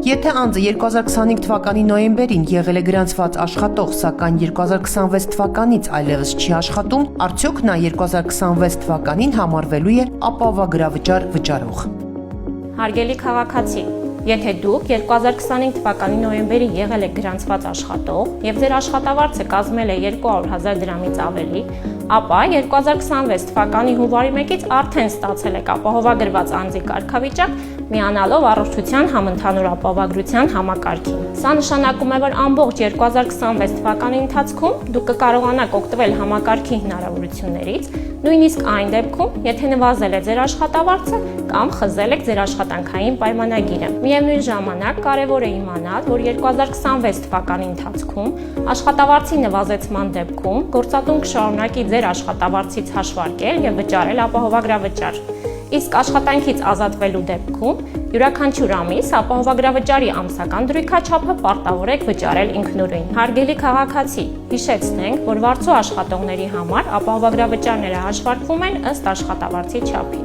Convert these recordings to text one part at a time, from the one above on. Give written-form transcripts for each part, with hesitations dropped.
Եթե անձը 2025 թվականի նոյեմբերին եղել է գրանցված աշխատող, սակայն 2026 թվականից այլևս չի աշխատում, արդյոք նա 2026 թվականին համարվելու է ապահովագրավճար վճարող։ Հարգելի քաղաքացի, եթե դուք 2025 թվականի նոյեմբերին եղել եք գրանցված աշխատող եւ ձեր աշխատավարձը կազմել է 200,000 դրամից ավելի, ապա 2026 թվականի հունվարի 1-ից արդեն ստացել եք ապահովագրված անձի կարգավիճակ, միանալով առողջության համընդհանուր ապահովագրության համակարգին։ Սա նշանակում է, որ ամբողջ 2026 թվականի ընթացքում դուք կկարողանաք օգտվել համակարգի հնարավորություններից, նույնիսկ այն դեպքում, եթե նվազել է ձեր աշխատավարձը կամ խզել եք ձեր աշխատանքային պայմանագիրը։ Միևնույն ժամանակ կարևոր է իմանալ, որ 2026 թվականի ընթացքում աշխատավարձի նվազեցման դեպքում գործատուն կշարունակի ձեր աշխատավարձից հաշվարկել եւ վճարել ապահովագրավճար։ Իսկ աշխատանքից ազատվելու դեպքում յուրաքանչյուր ամիս ապահովագրավճարի ամսական դրույքաչափը պարտավոր եք վճարել ինքնուրույն։ Հարգելի քաղաքացի, հիշեցնենք, որ վարձու աշխատողների համար ապահովագրավճարները հաշվարկվում են ըստ աշխատավարձի չափի։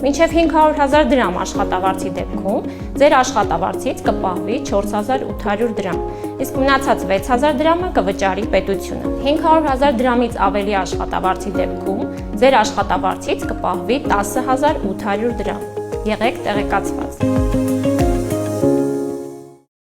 Մինչև 500,000 դրամ աշխատավարձի դեպքում ձեր աշխատավարձից կպահվի 4,800 դրամ, իսկ մնացած 6,000 դրամը կվճարի պետությունը։ 500,000 դրամից ավելի աշխատավարձի դեպքում ձեր աշխատավարձից կպահվի 10,800 դրամ։ Եղեք տեղեկացված։